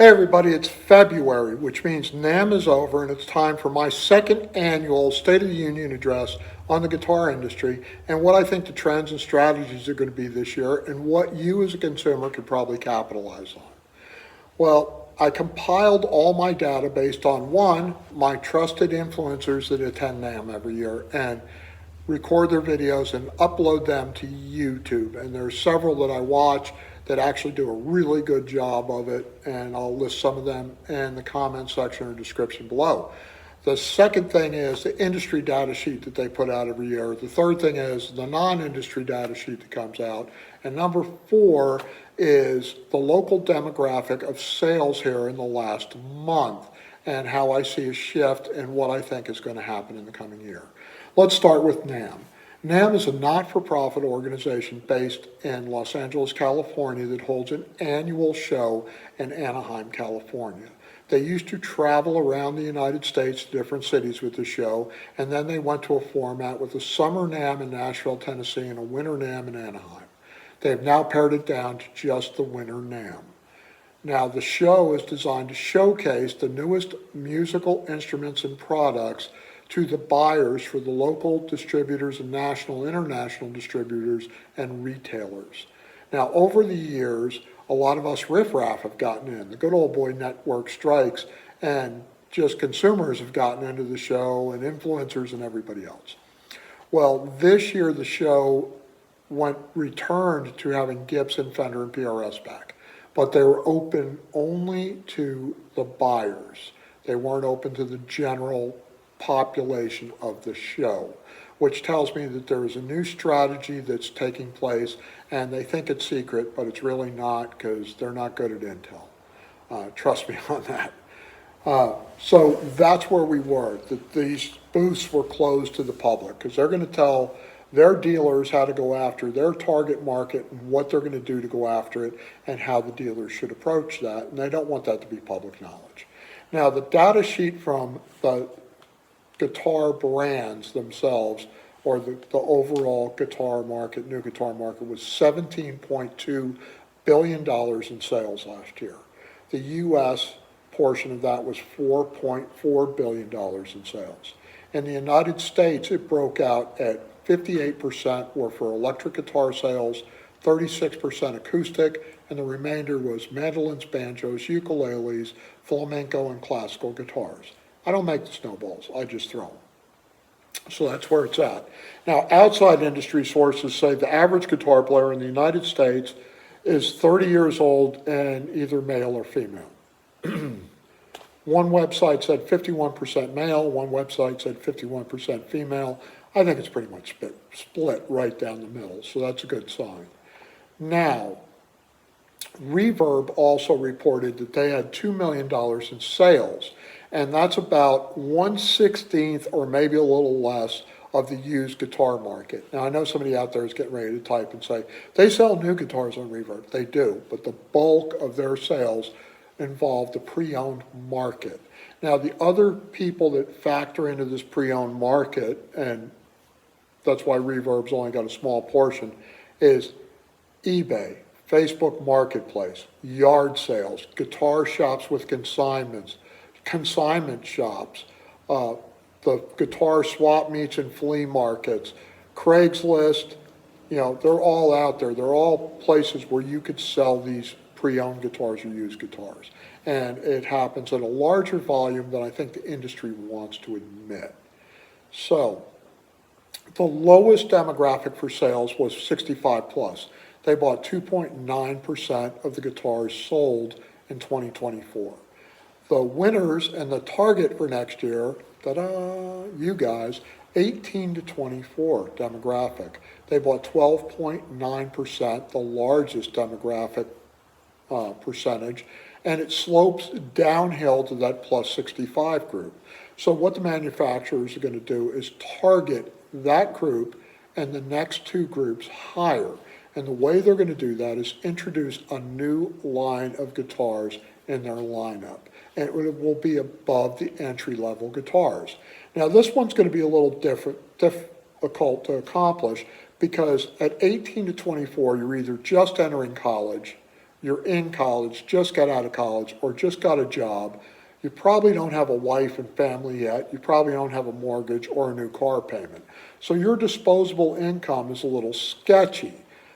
Hey everybody, it's February, which means NAMM is over and it's time for my second annual State of the Union address on the guitar industry and what I think the trends and strategies are going to be this year and what you as a consumer could probably capitalize on. Well, I compiled all my data based on one, my trusted influencers that attend NAMM every year and record their videos and upload them to YouTube. And there are several that I watch that actually do a really good job of it, and I'll list some of them in the comment section or description below. The second thing is the industry data sheet that they put out every year. The third thing is the non-industry data sheet that comes out. And number four is the local demographic of sales here in the last month and how I see a shift and what I think is going to happen in the coming year. Let's start with NAMM. NAMM is a not-for-profit organization based in Los Angeles, California that holds an annual show in Anaheim, California. They used to travel around the United States to different cities with the show, and then they went to a format with a summer NAMM in Nashville, Tennessee, and a winter NAMM in Anaheim. They've now pared it down to just the winter NAMM. Now, the show is designed to showcase the newest musical instruments and products to the buyers for the local distributors and national, international distributors and retailers. Now, over the years, a lot of us riffraff have gotten in. The good old boy network strikes, and just consumers have gotten into the show, and influencers and everybody else. Well, this year the show returned to having Gibson, Fender, and PRS back, but they were open only to the buyers. They weren't open to the general population of the show, which tells me that there is a new strategy that's taking place, and they think it's secret, but it's really not because they're not good at intel. Trust me on that. So that's where we were, that these booths were closed to the public because they're going to tell their dealers how to go after their target market and what they're going to do to go after it and how the dealers should approach that, and they don't want that to be public knowledge. Now, the data sheet from the guitar brands themselves, or the overall guitar market, new guitar market, was $17.2 billion in sales last year. The U.S. portion of that was $4.4 billion in sales. In the United States, it broke out at 58% were for electric guitar sales, 36% acoustic, and the remainder was mandolins, banjos, ukuleles, flamenco, and classical guitars. I don't make the snowballs, I just throw them. So that's where it's at. Now, outside industry sources say the average guitar player in the United States is 30 years old and either male or female. One website said 51% male, one website said 51% female. I think it's pretty much split right down the middle, so that's a good sign. Now, Reverb also reported that they had $2 million in sales, and that's about 1/16 or maybe a little less of the used guitar market. Now, I know somebody out there is getting ready to type and say, they sell new guitars on Reverb. They do, but the bulk of their sales involve the pre-owned market. Now, the other people that factor into this pre-owned market, and that's why Reverb's only got a small portion, is eBay, Facebook Marketplace, yard sales, guitar shops with consignments, consignment shops, the guitar swap meets and flea markets, Craigslist, they're all out there. They're all places where you could sell these pre-owned guitars or used guitars. And it happens at a larger volume than I think the industry wants to admit. So, the lowest demographic for sales was 65 plus. They bought 2.9% of the guitars sold in 2024. The winners and the target for next year, ta-da, you guys, 18 to 24 demographic. They bought 12.9%, the largest demographic percentage, and it slopes downhill to that plus 65 group. So what the manufacturers are going to do is target that group and the next two groups higher. And the way they're going to do that is introduce a new line of guitars in their lineup. And it will be above the entry-level guitars. Now, this one's going to be a little difficult to accomplish because at 18 to 24, you're either just entering college you're in college, just got out of college, or just got a job. You probably don't have a wife and family yet. You probably don't have a mortgage or a new car payment. So your disposable income is a little sketchy.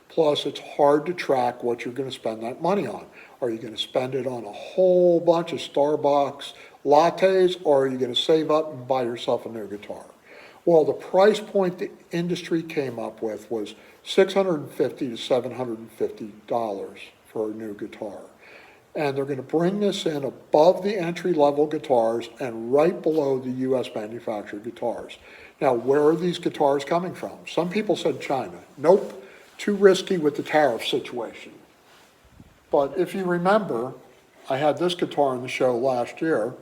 Plus, it's hard to track what you're going to spend that money on. Are you going to spend it on a whole bunch of Starbucks lattes, or are you going to save up and buy yourself a new guitar? Well, the price point the industry came up with was $650 to $750 for a new guitar. And they're going to bring this in above the entry-level guitars and right below the U.S. manufactured guitars. Now, where are these guitars coming from? Some people said China. Nope, too risky with the tariff situation. But if you remember, I had this guitar in the show last year,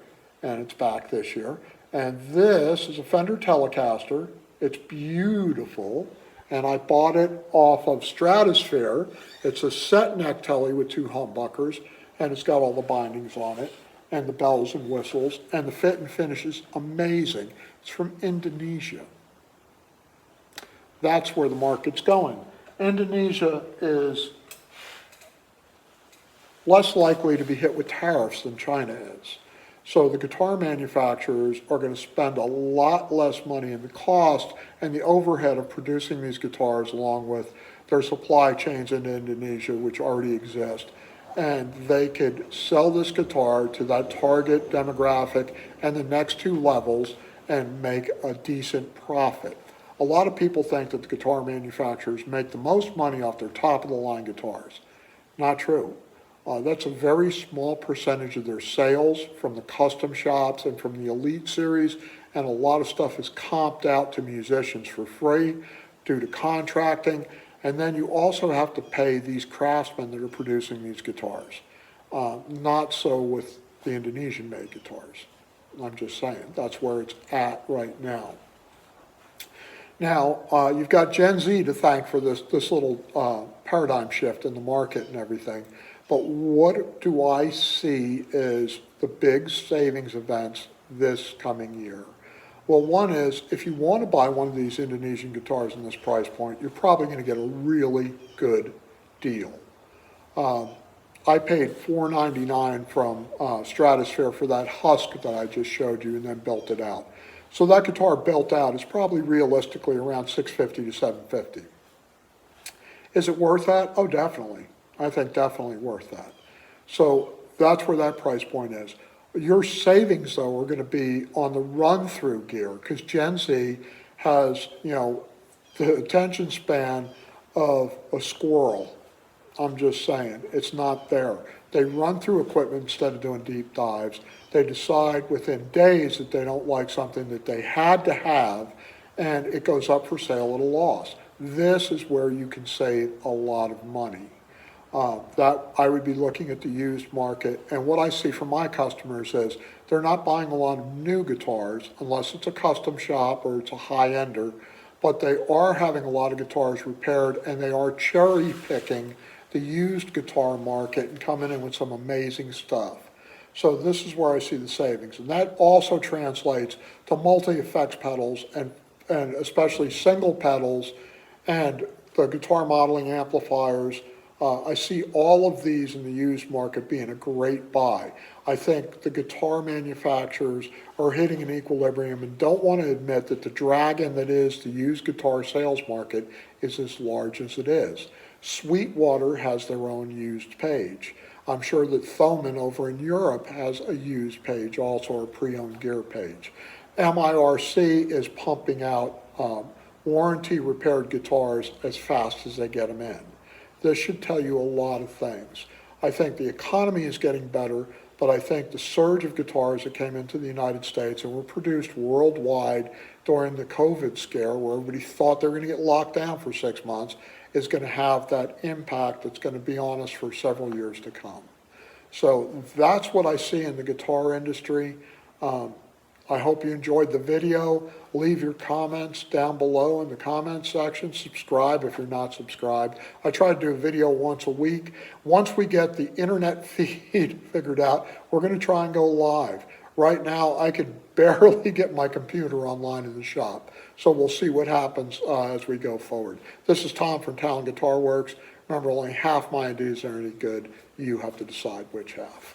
and it's back this year. And this is a Fender Telecaster. It's beautiful, and I bought it off of Stratosphere. It's a set neck telly with 2 humbuckers, and it's got all the bindings on it, and the bells and whistles, and the fit and finish is amazing. It's from Indonesia. That's where the market's going. Indonesia is less likely to be hit with tariffs than China is. So the guitar manufacturers are going to spend a lot less money in the cost and the overhead of producing these guitars, along with their supply chains in Indonesia, which already exist. And they could sell this guitar to that target demographic and the next 2 levels and make a decent profit. A lot of people think that the guitar manufacturers make the most money off their top-of-the-line guitars. Not true. That's a very small percentage of their sales from the custom shops and from the Elite series, and a lot of stuff is comped out to musicians for free due to contracting, and then you also have to pay these craftsmen that are producing these guitars. Not so with the Indonesian-made guitars. I'm just saying, that's where it's at right now. Now, you've got Gen Z to thank for this little paradigm shift in the market and everything. But what do I see as the big savings events this coming year? Well, one is, if you want to buy one of these Indonesian guitars in this price point, you're probably going to get a really good deal. I paid $499 from Stratosphere for that husk that I just showed you and then built it out. So that guitar built out is probably realistically around $650 to $750. Is it worth that? Oh, definitely. I think definitely worth that. So that's where that price point is. Your savings, though, are going to be on the run-through gear, because Gen Z has, the attention span of a squirrel. I'm just saying, it's not there. They run through equipment instead of doing deep dives. They decide within days that they don't like something that they had to have, and it goes up for sale at a loss. This is where you can save a lot of money. That I would be looking at the used market, and what I see from my customers is they're not buying a lot of new guitars unless it's a custom shop or it's a high-ender, but they are having a lot of guitars repaired, and they are cherry picking the used guitar market and coming in with some amazing stuff. So this is where I see the savings, and that also translates to multi-effects pedals and especially single pedals and the guitar modeling amplifiers. I see all of these in the used market being a great buy. I think the guitar manufacturers are hitting an equilibrium and don't want to admit that the dragon that is the used guitar sales market is as large as it is. Sweetwater has their own used page. I'm sure that Thomann over in Europe has a used page, also a pre-owned gear page. MIRC is pumping out warranty repaired guitars as fast as they get them in. This should tell you a lot of things. I think the economy is getting better, but I think the surge of guitars that came into the United States and were produced worldwide during the COVID scare, where everybody thought they were going to get locked down for 6 months, is going to have that impact that's going to be on us for several years to come. So that's what I see in the guitar industry. I hope you enjoyed the video. Leave your comments down below in the comments section. Subscribe if you're not subscribed. I try to do a video once a week. Once we get the internet feed figured out, we're going to try and go live. Right now, I could barely get my computer online in the shop. So we'll see what happens as we go forward. This is Tom from Talon Guitar Works. Remember, only half my ideas are any good. You have to decide which half.